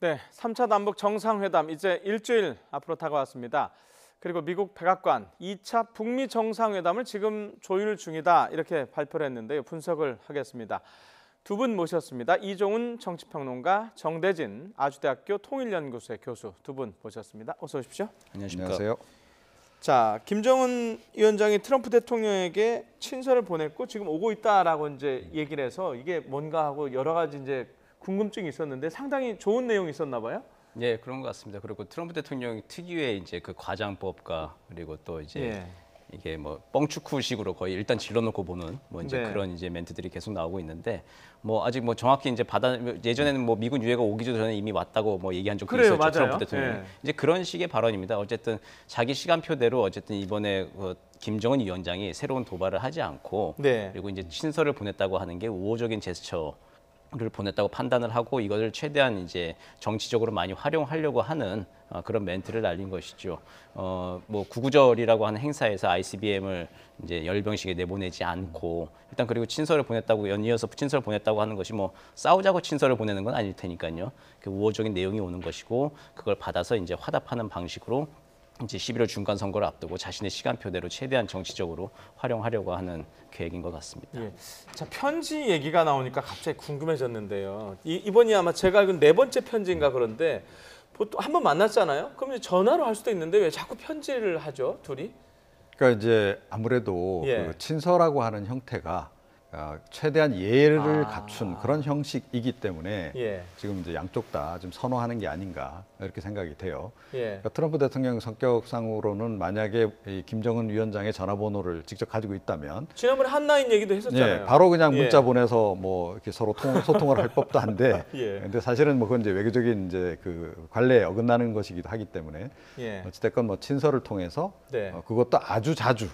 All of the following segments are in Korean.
네, 3차 남북 정상회담 이제 일주일 앞으로 다가왔습니다. 그리고 미국 백악관 2차 북미 정상회담을 지금 조율 중이다 이렇게 발표를 했는데요. 분석을 하겠습니다. 두 분 모셨습니다. 이종훈 정치평론가, 정대진 아주대학교 통일연구소의 교수 두 분 모셨습니다. 어서 오십시오. 안녕하세요. 자, 김정은 위원장이 트럼프 대통령에게 친서를 보냈고 지금 오고 있다라고 이제 얘기를 해서 이게 뭔가 하고 여러 가지 이제 궁금증이 있었는데 상당히 좋은 내용이 있었나 봐요. 네, 그런 것 같습니다. 그리고 트럼프 대통령 특유의 이제 그 과장법과 그리고 또 이제 이게 뭐 뻥축후식으로 거의 일단 질러놓고 보는 뭐 이제 그런 이제 멘트들이 계속 나오고 있는데 뭐 아직 뭐 정확히 이제 예전에는 뭐 미군 유해가 오기 전에 이미 왔다고 뭐 얘기한 적도 있었죠. 맞아요. 트럼프 대통령 이제 그런 식의 발언입니다. 어쨌든 자기 시간표대로 어쨌든 이번에 김정은 위원장이 새로운 도발을 하지 않고 그리고 이제 친서를 보냈다고 하는 게 우호적인 제스처. 를 보냈다고 판단을 하고 이것을 최대한 이제 정치적으로 많이 활용하려고 하는 그런 멘트를 날린 것이죠. 뭐 구구절이라고 하는 행사에서 ICBM을 이제 열병식에 내보내지 않고 일단 그리고 친서를 보냈다고 연이어서 친서를 보냈다고 하는 것이 뭐 싸우자고 친서를 보내는 건 아닐 테니까요. 그 우호적인 내용이 오는 것이고 그걸 받아서 이제 화답하는 방식으로. 이제 11월 중간 선거를 앞두고 자신의 시간표대로 최대한 정치적으로 활용하려고 하는 계획인 것 같습니다. 자, 편지 얘기가 나오니까 갑자기 궁금해졌는데요. 이번이 아마 제가 알기로는 네 번째 편지인가 그런데 보통 한 번 만났잖아요. 그럼 이제 전화로 할 수도 있는데 왜 자꾸 편지를 하죠, 둘이? 그러니까 이제 아무래도 그 친서라고 하는 형태가 최대한 예를 갖춘 그런 형식이기 때문에 지금 이제 양쪽 다 좀 선호하는 게 아닌가 이렇게 생각이 돼요. 그러니까 트럼프 대통령 성격상으로는 만약에 이 김정은 위원장의 전화번호를 직접 가지고 있다면 지난번에 한라인 얘기도 했었잖아요. 바로 그냥 문자 보내서 뭐 이렇게 서로 소통을 할 법도 한데, 근데 사실은 뭐 그건 이제 외교적인 이제 그 관례에 어긋나는 것이기도 하기 때문에 어찌됐건 뭐 친서를 통해서 그것도 아주 자주.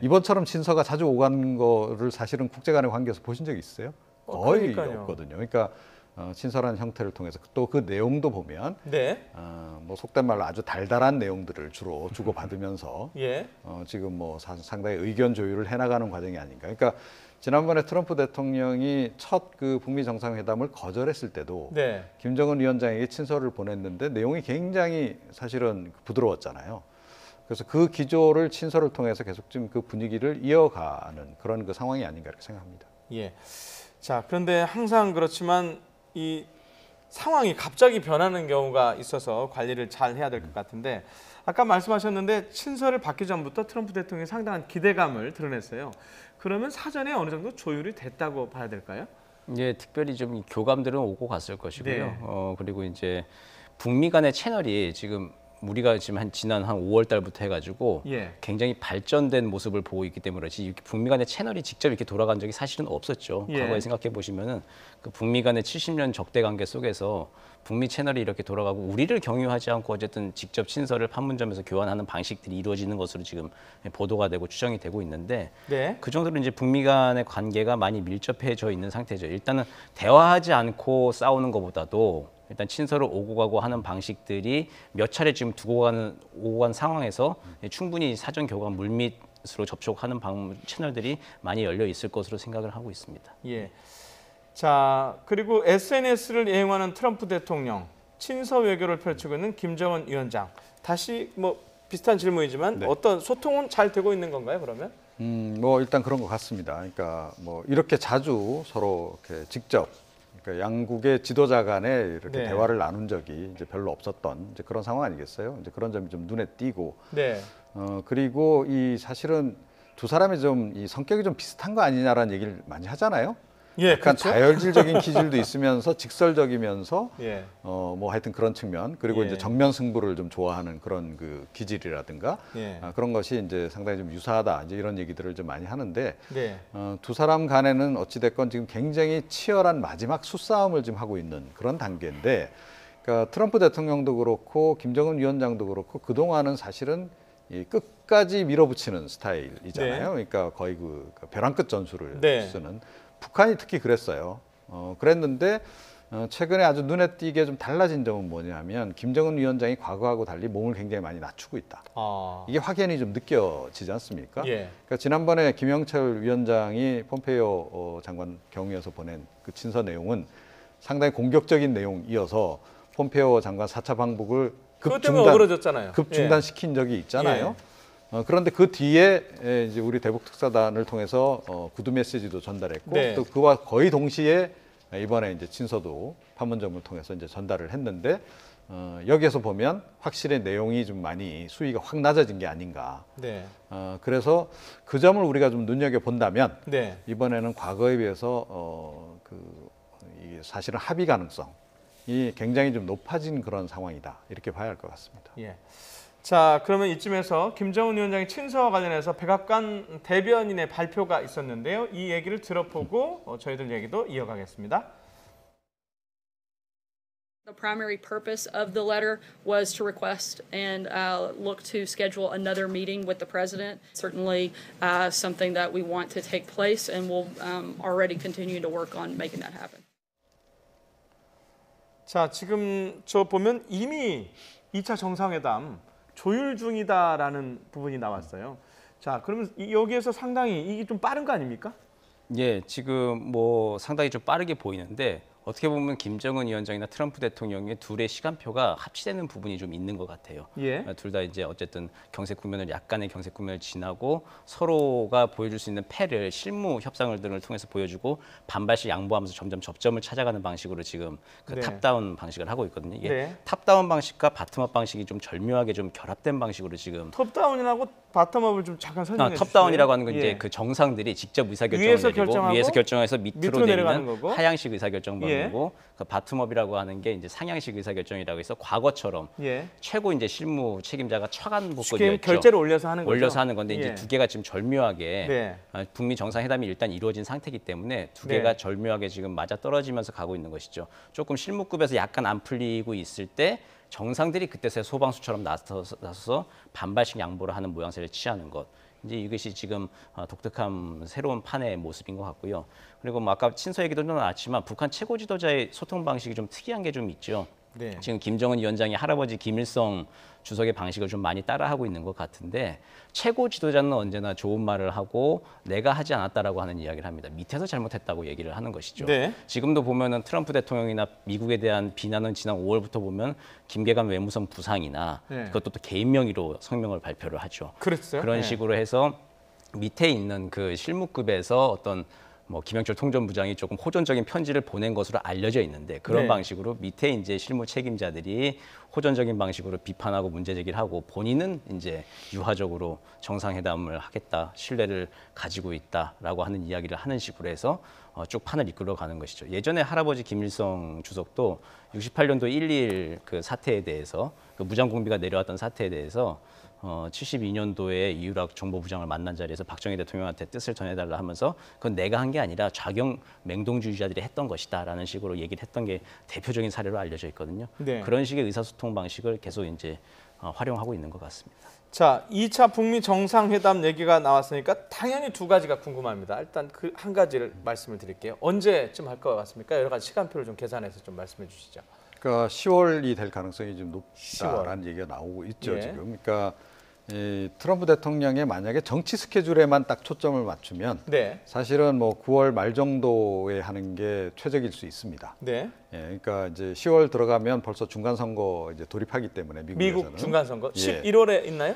이번처럼 친서가 자주 오간 거를 사실은 국제 간의 관계에서 보신 적이 있어요? 거의 없거든요. 그러니까 친서라는 형태를 통해서 또 그 내용도 보면 뭐 속된 말로 아주 달달한 내용들을 주로 주고받으면서 지금 뭐 상당히 의견 조율을 해나가는 과정이 아닌가. 그러니까 지난번에 트럼프 대통령이 첫 그 북미 정상회담을 거절했을 때도 김정은 위원장에게 친서를 보냈는데 내용이 굉장히 사실은 부드러웠잖아요. 그래서 그 기조를 친서를 통해서 계속 지금 그 분위기를 이어가는 그런 그 상황이 아닌가 이렇게 생각합니다. 자, 그런데 항상 그렇지만 이 상황이 갑자기 변하는 경우가 있어서 관리를 잘 해야 될 것 같은데 아까 말씀하셨는데 친서를 받기 전부터 트럼프 대통령이 상당한 기대감을 드러냈어요. 그러면 사전에 어느 정도 조율이 됐다고 봐야 될까요? 특별히 좀 교감들은 오고 갔을 것이고요. 그리고 이제 북미 간의 채널이 지금 우리가 지금 지난 5월 달부터 해가지고 굉장히 발전된 모습을 보고 있기 때문에 그렇지 북미 간의 채널이 직접 이렇게 돌아간 적이 사실은 없었죠. 과거에 생각해 보시면은 그 북미 간의 70년 적대 관계 속에서 북미 채널이 이렇게 돌아가고 우리를 경유하지 않고 어쨌든 직접 친서를 판문점에서 교환하는 방식들이 이루어지는 것으로 지금 보도가 되고 추정이 되고 있는데 그 정도로 이제 북미 간의 관계가 많이 밀접해져 있는 상태죠. 일단은 대화하지 않고 싸우는 것보다도 일단 친서를 오고 가고 하는 방식들이 몇 차례 지금 오고 간 상황에서 충분히 사전 교감 물밑으로 접촉하는 채널들이 많이 열려 있을 것으로 생각을 하고 있습니다. 자, 그리고 SNS를 이용하는 트럼프 대통령, 친서 외교를 펼치고 있는 김정은 위원장. 다시 뭐 비슷한 질문이지만 어떤 소통은 잘 되고 있는 건가요, 그러면? 뭐 일단 그런 것 같습니다. 그러니까 뭐 이렇게 자주 서로 이렇게 직접 그러니까 양국의 지도자 간에 이렇게 대화를 나눈 적이 이제 별로 없었던 이제 그런 상황 아니겠어요? 이제 그런 점이 좀 눈에 띄고, 그리고 이 사실은 두 사람이 좀 이 성격이 좀 비슷한 거 아니냐라는 얘기를 많이 하잖아요. 약간 다혈질적인 기질도 있으면서 직설적이면서 뭐 하여튼 그런 측면 그리고 이제 정면 승부를 좀 좋아하는 그런 그 기질이라든가 그런 것이 이제 상당히 좀 유사하다 이제 이런 얘기들을 좀 많이 하는데 두 사람 간에는 어찌 됐건 지금 굉장히 치열한 마지막 수싸움을 지금 하고 있는 그런 단계인데 그러니까 트럼프 대통령도 그렇고 김정은 위원장도 그렇고 그 동안은 사실은 이 끝까지 밀어붙이는 스타일이잖아요. 그러니까 거의 그 벼랑 끝 전술을 쓰는. 북한이 특히 그랬어요. 그랬는데 최근에 아주 눈에 띄게 좀 달라진 점은 뭐냐면 김정은 위원장이 과거하고 달리 몸을 굉장히 많이 낮추고 있다. 이게 확연히 좀 느껴지지 않습니까? 그러니까 지난번에 김영철 위원장이 폼페이오 장관 경위에서 보낸 그 친서 내용은 상당히 공격적인 내용이어서 폼페오 장관 4차 방북을 그것 때문에 어그러졌잖아요. 급중단시킨 적이 있잖아요. 그런데 그 뒤에 이제 우리 대북 특사단을 통해서 구두 메시지도 전달했고 또 그와 거의 동시에 이번에 이제 친서도 판문점을 통해서 이제 전달을 했는데 여기에서 보면 확실히 내용이 좀 많이 수위가 확 낮아진 게 아닌가. 그래서 그 점을 우리가 좀 눈여겨 본다면 이번에는 과거에 비해서 이게 사실은 합의 가능성이 굉장히 좀 높아진 그런 상황이다. 이렇게 봐야 할 것 같습니다. 자, 그러면 이쯤에서 김정은 위원장의 친서와 관련해서 백악관 대변인의 발표가 있었는데요. 이 얘기를 들어보고 저희들 얘기도 이어가겠습니다. The primary purpose of the letter was to request and look to schedule another meeting with the president. Certainly something that we want to take place, and we'll already continue to work on making that happen. 자, 지금 저 보면 이미 2차 정상회담 조율 중이다라는 부분이 나왔어요. 자, 그러면 여기에서 상당히 이게 좀 빠른 거 아닙니까? 예, 지금 뭐 상당히 좀 빠르게 보이는데 어떻게 보면 김정은 위원장이나 트럼프 대통령의 둘의 시간표가 합치되는 부분이 좀 있는 것 같아요. 둘 다 이제 어쨌든 약간의 경색 국면을 지나고 서로가 보여줄 수 있는 패를 실무 협상을 등을 통해서 보여주고 반발씩 양보하면서 점점 접점을 찾아가는 방식으로 지금 그 탑다운 방식을 하고 있거든요. 이게 탑다운 방식과 바텀업 방식이 좀 절묘하게 좀 결합된 방식으로 지금. 톱다운이라고 바텀업을 좀 잠깐 설명해 주시죠. 톱다운이라고 하는 건 이제 그 정상들이 직접 의사결정을 내리고 위에서 결정해서 밑으로 내리는 거고. 하향식 의사결정 방식이고 그 바텀업이라고 하는 게 이제 상향식 의사결정이라고 해서 과거처럼 최고 이제 실무 책임자가 차관복권이었죠. 결제를 올려서 하는 거죠. 올려서 하는 건데 이제 두 개가 지금 절묘하게 북미 정상회담이 일단 이루어진 상태이기 때문에 두 개가 절묘하게 지금 맞아 떨어지면서 가고 있는 것이죠. 조금 실무급에서 약간 안 풀리고 있을 때 정상들이 그때서야 소방수처럼 나서서 반발식 양보를 하는 모양새를 취하는 것. 이제 이것이 지금 독특한 새로운 판의 모습인 것 같고요. 그리고 뭐 아까 친서 얘기도 좀 나왔지만 북한 최고 지도자의 소통 방식이 좀 특이한 게 좀 있죠. 지금 김정은 위원장이 할아버지 김일성 주석의 방식을 좀 많이 따라하고 있는 것 같은데 최고 지도자는 언제나 좋은 말을 하고 내가 하지 않았다라고 하는 이야기를 합니다. 밑에서 잘못했다고 얘기를 하는 것이죠. 지금도 보면은 트럼프 대통령이나 미국에 대한 비난은 지난 5월부터 보면 김계관 외무성 부상이나 그것도 또 개인 명의로 성명을 발표를 하죠. 그런 식으로 해서 밑에 있는 그 실무급에서 어떤 뭐 김영철 통전부장이 조금 호전적인 편지를 보낸 것으로 알려져 있는데 그런 방식으로 밑에 이제 실무 책임자들이 호전적인 방식으로 비판하고 문제 제기를 하고 본인은 이제 유화적으로 정상회담을 하겠다, 신뢰를 가지고 있다라고 하는 이야기를 하는 식으로 해서 쭉 판을 이끌어가는 것이죠. 예전에 할아버지 김일성 주석도 68년도 1.1 그 사태에 대해서 그 무장공비가 내려왔던 사태에 대해서 72년도에 이유락 정보부장을 만난 자리에서 박정희 대통령한테 뜻을 전해달라 하면서 그건 내가 한 게 아니라 좌경 맹동주의자들이 했던 것이다라는 식으로 얘기를 했던 게 대표적인 사례로 알려져 있거든요. 그런 식의 의사소통 방식을 계속 이제 활용하고 있는 것 같습니다. 자, 2차 북미 정상회담 얘기가 나왔으니까 당연히 두 가지가 궁금합니다. 일단 그 한 가지를 말씀을 드릴게요. 언제쯤 할 것 같습니까? 여러 가지 시간표를 좀 계산해서 좀 말씀해 주시죠. 그러니까 10월이 될 가능성이 좀 높다라는 얘기가 나오고 있죠, 지금. 그러니까 이 트럼프 대통령의 만약에 정치 스케줄에만 딱 초점을 맞추면 사실은 뭐 9월 말 정도에 하는 게 최적일 수 있습니다. 그러니까 이제 10월 들어가면 벌써 중간 선거 이제 돌입하기 때문에 미국에서는 미국 중간 선거 11월에 있나요?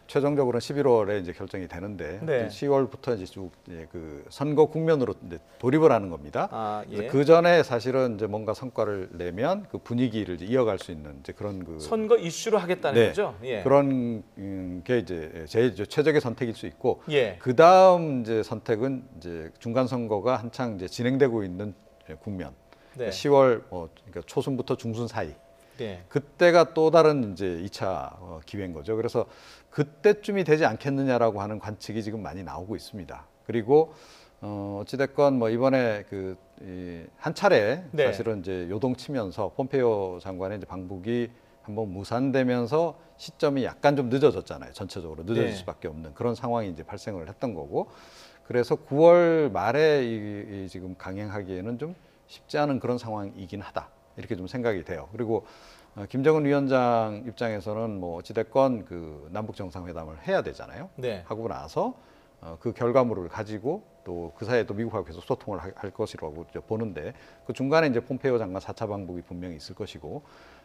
최종적으로는 11월에 이제 결정이 되는데 10월부터 이제 쭉 그 선거 국면으로 이제 돌입을 하는 겁니다. 그 전에 사실은 이제 뭔가 성과를 내면 그 분위기를 이제 이어갈 수 있는 이제 그런 그 선거 이슈로 하겠다는 거죠. 그런 게 이제 제일 최적의 선택일 수 있고 그 다음 이제 선택은 이제 중간 선거가 한창 이제 진행되고 있는 국면. 10월 그러니까 초순부터 중순 사이. 그때가 또 다른 이제 2차 기회인 거죠. 그래서 그때쯤이 되지 않겠느냐라고 하는 관측이 지금 많이 나오고 있습니다. 그리고 어찌됐건 뭐 이번에 그 한 차례 사실은 이제 요동치면서 폼페이오 장관의 이제 방북이 한번 무산되면서 시점이 약간 좀 늦어졌잖아요. 전체적으로 늦어질 수밖에 없는 그런 상황이 이제 발생을 했던 거고. 그래서 9월 말에 이 지금 강행하기에는 좀 쉽지 않은 그런 상황이긴 하다. 이렇게 좀 생각이 돼요. 그리고 김정은 위원장 입장에서는 뭐 어찌됐건 그 남북 정상회담을 해야 되잖아요. 하고 나서 그 결과물을 가지고 또 그 사이에 또 미국하고 계속 소통을 할 것이라고 보는데 그 중간에 이제 폼페이오 장관 4차 방북이 분명히 있을 것이고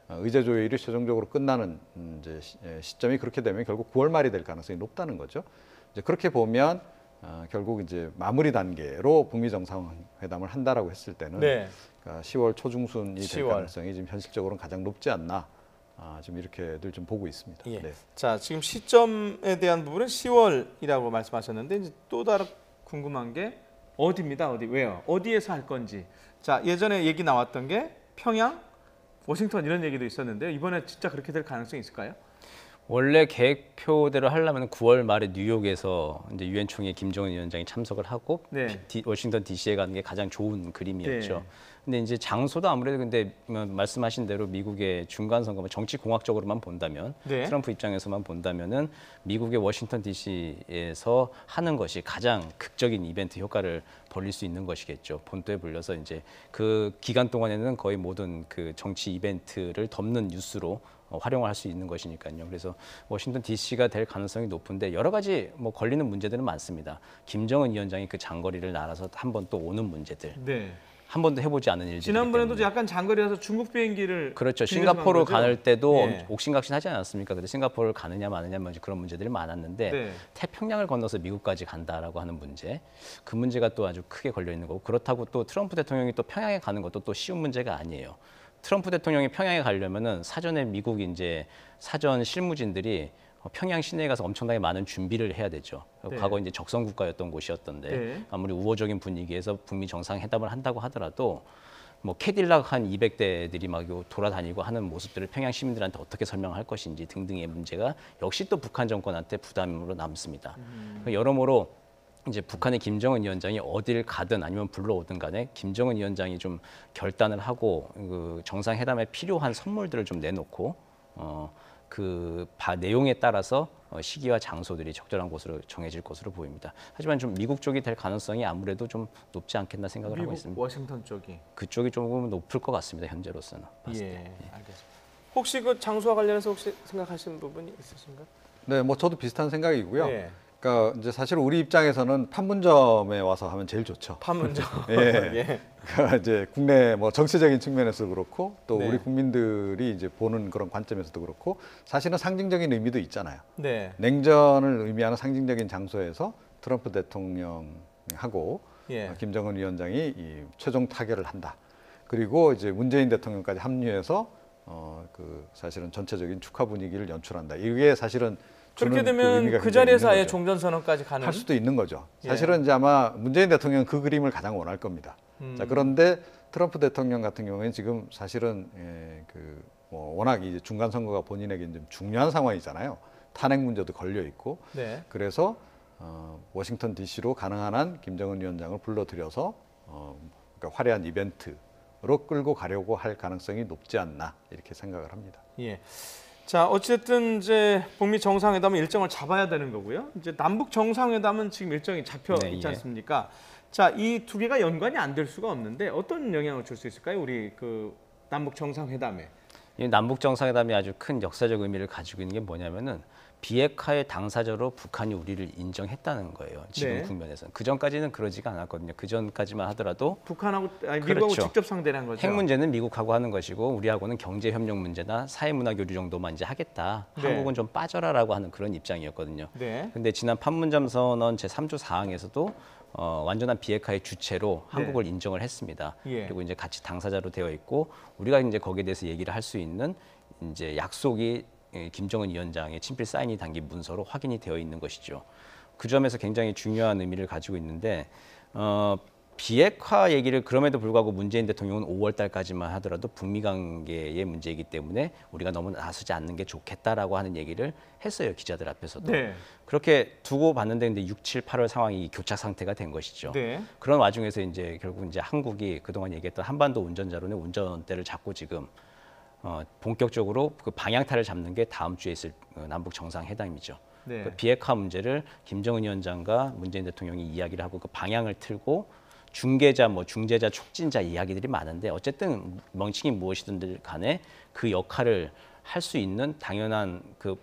의제 조율이 최종적으로 끝나는 이제 시점이 그렇게 되면 결국 9월 말이 될 가능성이 높다는 거죠. 이제 그렇게 보면 결국 이제 마무리 단계로 북미 정상회담을 한다라고 했을 때는 네. 그러니까 10월 초중순이 될 10월. 가능성이 지금 현실적으로는 가장 높지 않나 지금 이렇게들 좀 보고 있습니다. 예. 네. 자, 지금 시점에 대한 부분은 10월이라고 말씀하셨는데 이제 또 다른 궁금한 게 어디입니다. 어디 왜요? 어디에서 할 건지. 자, 예전에 얘기 나왔던 게 평양, 워싱턴 이런 얘기도 있었는데요. 이번에 진짜 그렇게 될 가능성이 있을까요? 원래 계획표대로 하려면 9월 말에 뉴욕에서 이제 유엔 총회 김정은 위원장이 참석을 하고 네. 워싱턴 DC에 가는 게 가장 좋은 그림이었죠. 네. 근데 이제 장소도 아무래도 근데 말씀하신 대로 미국의 중간 선거, 정치 공학적으로만 본다면 네. 트럼프 입장에서만 본다면은 미국의 워싱턴 DC에서 하는 것이 가장 극적인 이벤트 효과를 벌릴 수 있는 것이겠죠. 본토에 불려서 이제 그 기간 동안에는 거의 모든 그 정치 이벤트를 덮는 뉴스로 활용을 할 수 있는 것이니까요. 그래서 워싱턴 DC가 될 가능성이 높은데 여러 가지 뭐 걸리는 문제들은 많습니다. 김정은 위원장이 그 장거리를 날아서 한 번 또 오는 문제들. 네. 한 번도 해보지 않은 일들. 지난번에도 약간 장거리라서 중국 비행기를 그렇죠. 빌려서 싱가포르 간 거죠? 갈 때도 예. 옥신각신하지 않았습니까? 근데 싱가포르를 가느냐 마느냐 뭐 그런 문제들이 많았는데 네. 태평양을 건너서 미국까지 간다라고 하는 문제, 그 문제가 또 아주 크게 걸려 있는 거고 그렇다고 또 트럼프 대통령이 또 평양에 가는 것도 또 쉬운 문제가 아니에요. 트럼프 대통령이 평양에 가려면은 사전에 미국 이제 사전 실무진들이 평양 시내에 가서 엄청나게 많은 준비를 해야 되죠. 네. 과거 이제 적성 국가였던 곳이었던데 네. 아무리 우호적인 분위기에서 북미 정상회담을 한다고 하더라도 뭐 캐딜락 한 200대들이 막 돌아다니고 하는 모습들을 평양 시민들한테 어떻게 설명할 것인지 등등의 문제가 역시 또 북한 정권한테 부담으로 남습니다. 여러모로 이제 북한의 김정은 위원장이 어딜 가든 아니면 불러오든 간에 김정은 위원장이 좀 결단을 하고 그 정상회담에 필요한 선물들을 좀 내놓고 그 내용에 따라서 시기와 장소들이 적절한 곳으로 정해질 것으로 보입니다. 하지만 좀 미국 쪽이 될 가능성이 아무래도 좀 높지 않겠나 생각을 하고 미국 있습니다. 워싱턴 쪽이. 그쪽이 조금 높을 것 같습니다. 현재로서는. 봤을 예, 때. 알겠습니다. 혹시 그 장소와 관련해서 혹시 생각하시는 부분이 있으신가요? 네, 뭐 저도 비슷한 생각이고요. 네. 그러니까 이제 사실 우리 입장에서는 판문점에 와서 하면 제일 좋죠. 판문점. 예. 예. 그러니까 이제 국내 뭐 정치적인 측면에서 그렇고 또 네. 우리 국민들이 이제 보는 그런 관점에서도 그렇고 사실은 상징적인 의미도 있잖아요. 네. 냉전을 의미하는 상징적인 장소에서 트럼프 대통령하고 예. 김정은 위원장이 이 최종 타결을 한다. 그리고 이제 문재인 대통령까지 합류해서 그 사실은 전체적인 축하 분위기를 연출한다. 이게 사실은 그렇게 주는 되면 의미가 그 굉장히 자리에서 있는 아예 거죠. 종전선언까지 가는. 할 수도 있는 거죠. 예. 사실은 이제 아마 문재인 대통령은 그 그림을 가장 원할 겁니다. 자, 그런데 트럼프 대통령 같은 경우에는 지금 사실은 뭐 워낙 이제 중간 선거가 본인에게 좀 중요한 상황이잖아요. 탄핵 문제도 걸려 있고. 네. 그래서 워싱턴 D.C.로 가능한 한 김정은 위원장을 불러들여서 그러니까 화려한 이벤트로 끌고 가려고 할 가능성이 높지 않나 이렇게 생각을 합니다. 예. 자, 어쨌든 이제 북미 정상회담은 일정을 잡아야 되는 거고요. 이제 남북 정상회담은 지금 일정이 잡혀 네, 있지 예. 않습니까? 자, 이 두 개가 연관이 안 될 수가 없는데 어떤 영향을 줄 수 있을까요? 우리 그 남북 정상회담에. 이 남북 정상회담이 아주 큰 역사적 의미를 가지고 있는 게 뭐냐면은 비핵화의 당사자로 북한이 우리를 인정했다는 거예요. 지금 네. 국면에서는. 그 전까지는 그러지가 않았거든요. 그 전까지만 하더라도 북한하고 미국하고 그렇죠. 직접 상대를 한 거죠. 핵 문제는 미국하고 하는 것이고 우리하고는 경제 협력 문제나 사회 문화 교류 정도만 이제 하겠다. 네. 한국은 좀 빠져라라고 하는 그런 입장이었거든요. 네. 근데 지난 판문점 선언 제3조 4항에서도 완전한 비핵화의 주체로 한국을 인정을 했습니다. 예. 그리고 이제 같이 당사자로 되어 있고 우리가 이제 거기에 대해서 얘기를 할 수 있는 이제 약속이 김정은 위원장의 친필 사인이 담긴 문서로 확인이 되어 있는 것이죠. 그 점에서 굉장히 중요한 의미를 가지고 있는데 비핵화 얘기를 그럼에도 불구하고 문재인 대통령은 5월 달까지만 하더라도 북미 관계의 문제이기 때문에 우리가 너무 나서지 않는 게 좋겠다라고 하는 얘기를 했어요. 기자들 앞에서도. 네. 그렇게 두고 봤는데 근데 6, 7, 8월 상황이 교착 상태가 된 것이죠. 네. 그런 와중에서 이제 결국 이제 한국이 그동안 얘기했던 한반도 운전자론의 운전대를 잡고 지금 본격적으로 그 방향타를 잡는 게 다음 주에 있을 남북 정상회담이죠. 네. 그 비핵화 문제를 김정은 위원장과 문재인 대통령이 이야기를 하고 그 방향을 틀고 중개자, 뭐 중재자, 촉진자 이야기들이 많은데 어쨌든 명칭이 무엇이든 간에 그 역할을 할 수 있는 당연한 그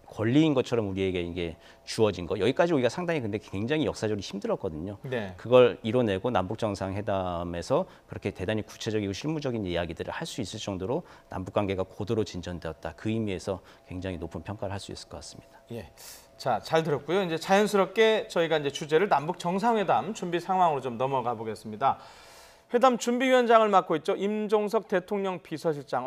권리인 것처럼 우리에게 이게 주어진 거 여기까지 우리가 상당히 근데 굉장히 역사적으로 힘들었거든요. 네. 그걸 이뤄내고 남북 정상회담에서 그렇게 대단히 구체적이고 실무적인 이야기들을 할 수 있을 정도로 남북 관계가 고도로 진전되었다. 그 의미에서 굉장히 높은 평가를 할 수 있을 것 같습니다. 예. 자, 잘 들었고요. 이제 자연스럽게 저희가 이제 주제를 남북 정상회담 준비 상황으로 좀 넘어가 보겠습니다. 회담 준비위원장을 맡고 있죠. 임종석 대통령 비서실장.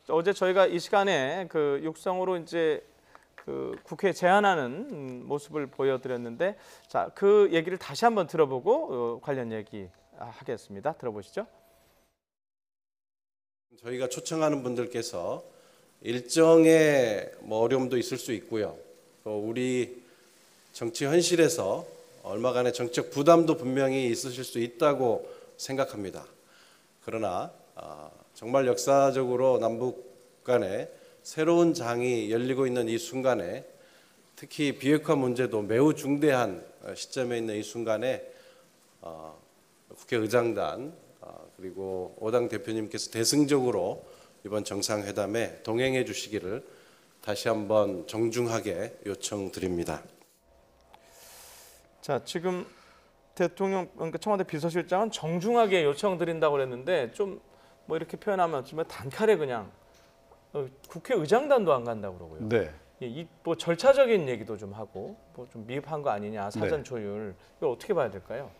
어제 저희가 이 시간에 그 육성으로 이제 그 국회에 제안하는 모습을 보여드렸는데, 자, 그 얘기를 다시 한번 들어보고 관련 얘기 하겠습니다. 들어보시죠. 저희가 초청하는 분들께서 일정에 어려움도 있을 수 있고요. 또 우리 정치 현실에서 얼마간의 정책 부담도 분명히 있으실 수 있다고 생각합니다. 그러나 정말 역사적으로 남북 간에 새로운 장이 열리고 있는 이 순간에 특히 비핵화 문제도 매우 중대한 시점에 있는 이 순간에 국회의장단 그리고 5당 대표님께서 대승적으로 이번 정상회담에 동행해 주시기를 다시 한번 정중하게 요청드립니다. 자, 지금 대통령, 그러니까 청와대 비서실장은 정중하게 요청드린다고 그랬는데 좀 뭐 이렇게 표현하면 정말 단칼에 그냥 국회의장단도 안 간다고 그러고요. 네. 이 뭐 절차적인 얘기도 좀 하고 뭐 좀 미흡한 거 아니냐, 사전 네. 조율 이거 어떻게 봐야 될까요?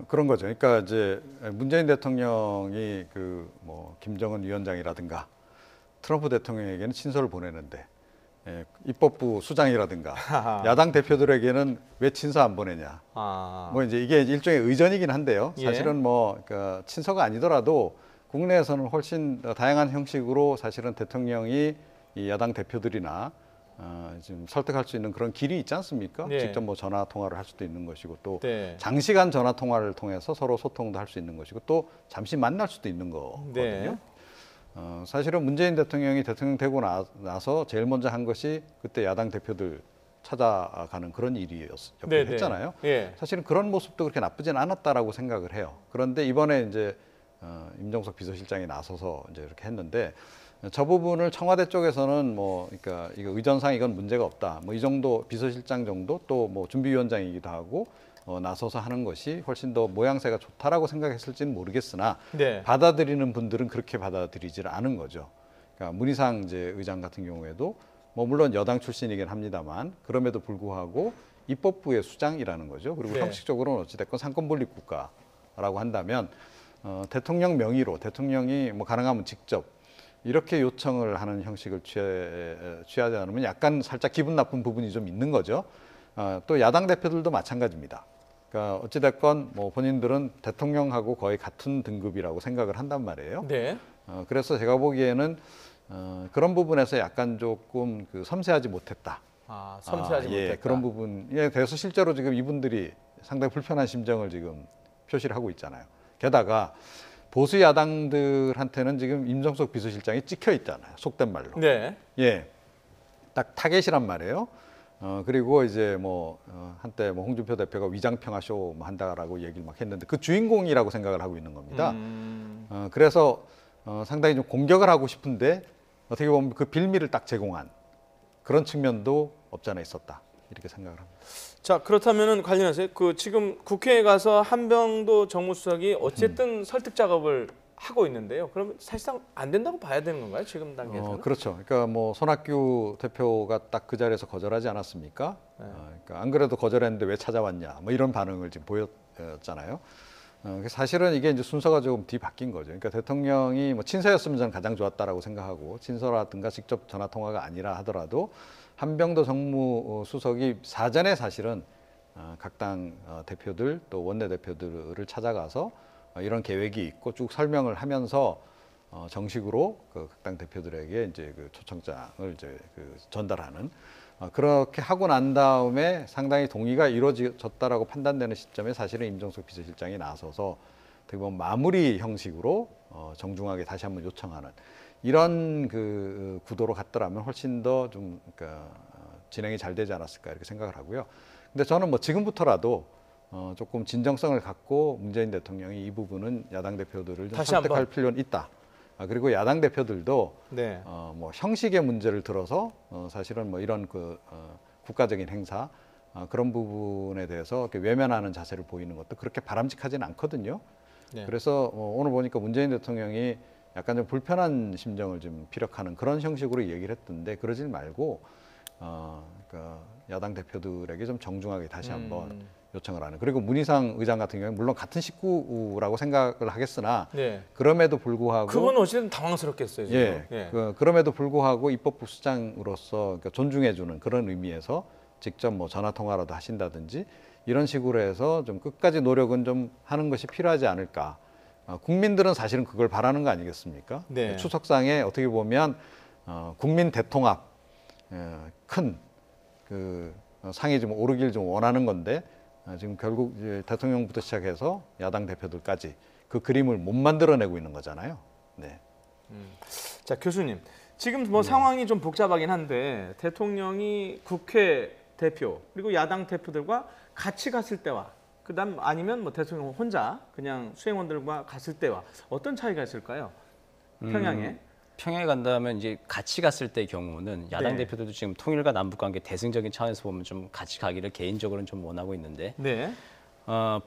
그런 거죠. 그러니까 이제 문재인 대통령이 그 뭐 김정은 위원장이라든가 트럼프 대통령에게는 친서를 보내는데 입법부 수장이라든가 야당 대표들에게는 왜 친서 안 보내냐. 뭐 이제 이게 일종의 의전이긴 한데요. 사실은 뭐 그러니까 친서가 아니더라도 국내에서는 훨씬 다양한 형식으로 사실은 대통령이 이 야당 대표들이나 지금 설득할 수 있는 그런 길이 있지 않습니까? 네. 직접 뭐 전화 통화를 할 수도 있는 것이고 또 네. 장시간 전화 통화를 통해서 서로 소통도 할 수 있는 것이고 또 잠시 만날 수도 있는 거거든요. 네. 사실은 문재인 대통령이 대통령 되고 나서 제일 먼저 한 것이 그때 야당 대표들 찾아가는 그런 일이었죠. 네, 했잖아요. 네. 사실은 그런 모습도 그렇게 나쁘진 않았다라고 생각을 해요. 그런데 이번에 이제 임종석 비서실장이 나서서 이제 이렇게 했는데 저 부분을 청와대 쪽에서는 뭐 그러니까 이거 의전상 이건 문제가 없다. 뭐 이 정도 비서실장 정도 또 뭐 준비위원장이기도 하고 나서서 하는 것이 훨씬 더 모양새가 좋다라고 생각했을지는 모르겠으나 네. 받아들이는 분들은 그렇게 받아들이질 않은 거죠. 그러니까 문희상 이제 의장 같은 경우에도 뭐 물론 여당 출신이긴 합니다만 그럼에도 불구하고 입법부의 수장이라는 거죠. 그리고 네. 형식적으로는 어찌됐건 상권분립 국가라고 한다면 대통령 명의로 대통령이 뭐 가능하면 직접 이렇게 요청을 하는 형식을 취하지 않으면 약간 살짝 기분 나쁜 부분이 좀 있는 거죠. 또 야당 대표들도 마찬가지입니다. 그러니까 어찌됐건 뭐 본인들은 대통령하고 거의 같은 등급이라고 생각을 한단 말이에요. 네. 그래서 제가 보기에는 그런 부분에서 약간 조금 그 섬세하지 못했다. 섬세하지 못했다. 그런 부분에 대해서 실제로 지금 이분들이 상당히 불편한 심정을 지금 표시를 하고 있잖아요. 게다가 보수 야당들한테는 지금 임종석 비서실장이 찍혀 있잖아요. 속된 말로. 네. 예, 딱 타겟이란 말이에요. 그리고 이제 뭐 한때 뭐 홍준표 대표가 위장평화쇼 뭐 한다라고 얘기를 막 했는데 그 주인공이라고 생각을 하고 있는 겁니다. 그래서 상당히 좀 공격을 하고 싶은데 어떻게 보면 그 빌미를 딱 제공한 그런 측면도 없지 않아 있었다 이렇게 생각을 합니다. 자, 그렇다면은 관련해서 그 지금 국회에 가서 한병도 정무수석이 어쨌든 설득 작업을 하고 있는데요. 그럼 사실상 안 된다고 봐야 되는 건가요? 지금 단계에서는? 그렇죠. 그러니까 뭐 손학규 대표가 딱 그 자리에서 거절하지 않았습니까? 네. 그러니까 안 그래도 거절했는데 왜 찾아왔냐? 뭐 이런 반응을 지금 보였잖아요. 사실은 이게 이제 순서가 조금 뒤바뀐 거죠. 그러니까 대통령이 뭐 친서였으면 저는 가장 좋았다라고 생각하고 친서라든가 직접 전화 통화가 아니라 하더라도 한병도 정무수석이 사전에 사실은 각 당 대표들 또 원내 대표들을 찾아가서 이런 계획이 있고 쭉 설명을 하면서 정식으로 그 각 당 대표들에게 이제 그 초청장을 이제 그 전달하는 그렇게 하고 난 다음에 상당히 동의가 이루어졌다라고 판단되는 시점에 사실은 임종석 비서실장이 나서서 어떻게 보면 마무리 형식으로 정중하게 다시 한번 요청하는 이런 그 구도로 갔더라면 훨씬 더 좀 그러니까 진행이 잘 되지 않았을까 이렇게 생각을 하고요. 근데 저는 뭐 지금부터라도 조금 진정성을 갖고 문재인 대통령이 이 부분은 야당 대표들을 좀 설득할 필요는 있다. 그리고 야당 대표들도 네. 뭐 형식의 문제를 들어서 사실은 뭐 이런 국가적인 행사 그런 부분에 대해서 이렇게 외면하는 자세를 보이는 것도 그렇게 바람직하지는 않거든요. 네. 그래서 오늘 보니까 문재인 대통령이 약간 좀 불편한 심정을 좀 피력하는 그런 형식으로 얘기를 했던데 그러지 말고 그러니까 야당 대표들에게 좀 정중하게 다시 한번 요청을 하는. 그리고 문희상 의장 같은 경우는 물론 같은 식구라고 생각을 하겠으나 네. 그럼에도 불구하고 그건 어쨌든 당황스럽겠어요. 지금. 예, 그럼에도 불구하고 입법부 수장으로서 그러니까 존중해주는 그런 의미에서 직접 뭐 전화 통화라도 하신다든지 이런 식으로 해서 좀 끝까지 노력은 좀 하는 것이 필요하지 않을까. 국민들은 사실은 그걸 바라는 거 아니겠습니까? 네. 추석상에 어떻게 보면 국민 대통합 큰 그 상이 좀 오르길 좀 원하는 건데 지금 결국 이제 대통령부터 시작해서 야당 대표들까지 그 그림을 못 만들어내고 있는 거잖아요. 네. 자, 교수님. 지금 뭐 상황이 좀 복잡하긴 한데 대통령이 국회 대표 그리고 야당 대표들과 같이 갔을 때와 그다음 아니면 뭐 대통령 혼자 그냥 수행원들과 갔을 때와 어떤 차이가 있을까요? 평양에. 평양에 간다면 이제 같이 갔을 때의 경우는 야당 네. 대표들도 지금 통일과 남북관계 대승적인 차원에서 보면 좀 같이 가기를 개인적으로는 좀 원하고 있는데 네.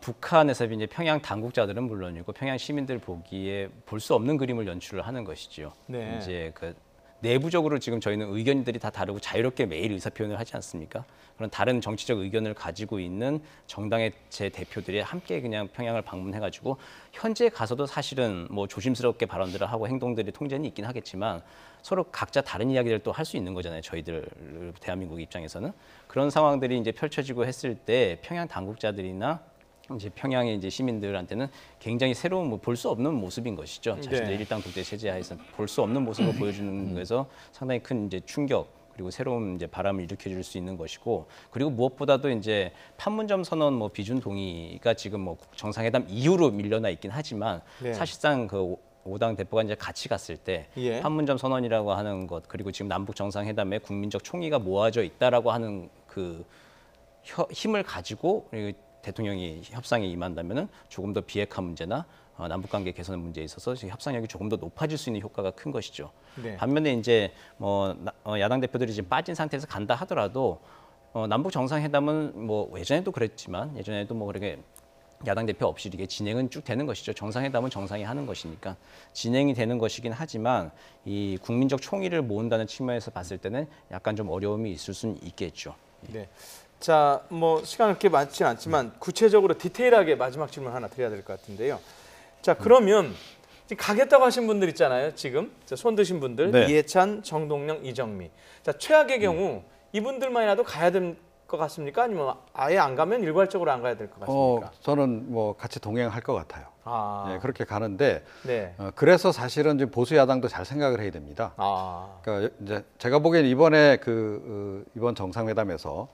북한에서 이제 평양 당국자들은 물론이고 평양 시민들 보기에 볼 수 없는 그림을 연출을 하는 것이죠. 네. 이제 그 내부적으로 지금 저희는 의견들이 다 다르고 자유롭게 매일 의사 표현을 하지 않습니까? 그런 다른 정치적 의견을 가지고 있는 정당의 제 대표들이 함께 그냥 평양을 방문해가지고 현재 가서도 사실은 뭐 조심스럽게 발언들을 하고 행동들이 통제는 있긴 하겠지만 서로 각자 다른 이야기를 또 할 수 있는 거잖아요. 저희들 대한민국 입장에서는 그런 상황들이 이제 펼쳐지고 했을 때 평양 당국자들이나 이제 평양의 이제 시민들한테는 굉장히 새로운 볼 수 없는 모습인 것이죠. 자신들의 일당 독재 체제 하에서 볼 수 없는 모습을 보여주는 것에서 상당히 큰 이제 충격 그리고 새로운 이제 바람을 일으켜줄 수 있는 것이고 그리고 무엇보다도 이제 판문점 선언 뭐 비준 동의가 지금 뭐 정상회담 이후로 밀려나 있긴 하지만 네. 사실상 그 5당 대표가 이제 같이 갔을 때 예. 판문점 선언이라고 하는 것 그리고 지금 남북 정상회담에 국민적 총의가 모아져 있다라고 하는 그 힘을 가지고 대통령이 협상에 임한다면은 조금 더 비핵화 문제나 남북관계 개선 문제에 있어서 협상력이 조금 더 높아질 수 있는 효과가 큰 것이죠. 네. 반면에 이제 뭐 야당 대표들이 지금 빠진 상태에서 간다 하더라도 남북 정상회담은 뭐 예전에도 그랬지만 예전에도 뭐 그렇게 야당 대표 없이 이게 진행은 쭉 되는 것이죠. 정상회담은 정상이 하는 것이니까 진행이 되는 것이긴 하지만 이 국민적 총의를 모은다는 측면에서 봤을 때는 약간 좀 어려움이 있을 수는 있겠죠. 네. 자, 뭐 시간 그렇게 많지 않지만 구체적으로 디테일하게 마지막 질문 하나 드려야 될 것 같은데요. 자, 그러면 지금 가겠다고 하신 분들 있잖아요. 지금 손 드신 분들 네. 이해찬, 정동영, 이정미. 자, 최악의 경우 이분들만이라도 가야 될 것 같습니까? 아니면 아예 안 가면 일괄적으로 안 가야 될 것 같습니까? 저는 뭐 같이 동행할 것 같아요. 아, 네, 그렇게 가는데 네. 그래서 사실은 지금 보수 야당도 잘 생각을 해야 됩니다. 아, 그러니까 이제 제가 보기엔 이번에 이번 정상회담에서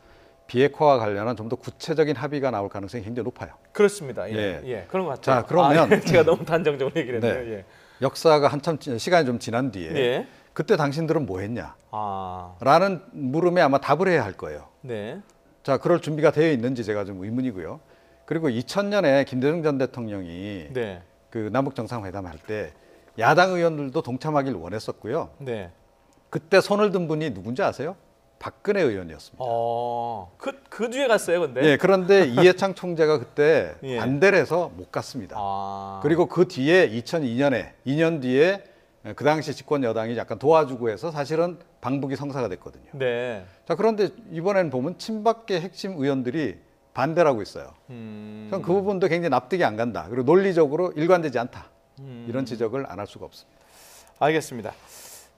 비핵화와 관련한 좀 더 구체적인 합의가 나올 가능성이 굉장히 높아요. 그렇습니다. 예, 예. 예, 그런 것 같아요. 자, 그러면 예, 제가 너무 단정적으로 얘기를 했네요. 네. 예. 역사가 한참 시간이 좀 지난 뒤에 예. 그때 당신들은 뭐 했냐? 아, 라는 물음에 아마 답을 해야 할 거예요. 네. 자, 그럴 준비가 되어 있는지 제가 좀 의문이고요. 그리고 2000년에 김대중 전 대통령이 네. 그 남북 정상회담 할 때 야당 의원들도 동참하길 원했었고요. 네. 그때 손을 든 분이 누군지 아세요? 박근혜 의원이었습니다. 그 뒤에 갔어요, 근데. 예, 그런데 이해창 총재가 그때 예. 반대를 해서 못 갔습니다. 아, 그리고 그 뒤에 2002년에 2년 뒤에 그 당시 집권 여당이 약간 도와주고 해서 사실은 방북이 성사가 됐거든요. 네. 자, 그런데 이번에는 보면 친박계 핵심 의원들이 반대를 하고 있어요. 저는 그 부분도 굉장히 납득이 안 간다. 그리고 논리적으로 일관되지 않다. 이런 지적을 안 할 수가 없습니다. 알겠습니다.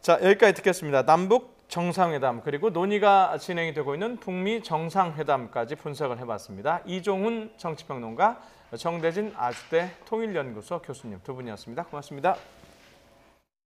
자, 여기까지 듣겠습니다. 남북 정상회담 그리고 논의가 진행이 되고 있는 북미 정상회담까지 분석을 해봤습니다. 이종훈 정치평론가, 정대진 아주대 통일연구소 교수님 두 분이었습니다. 고맙습니다.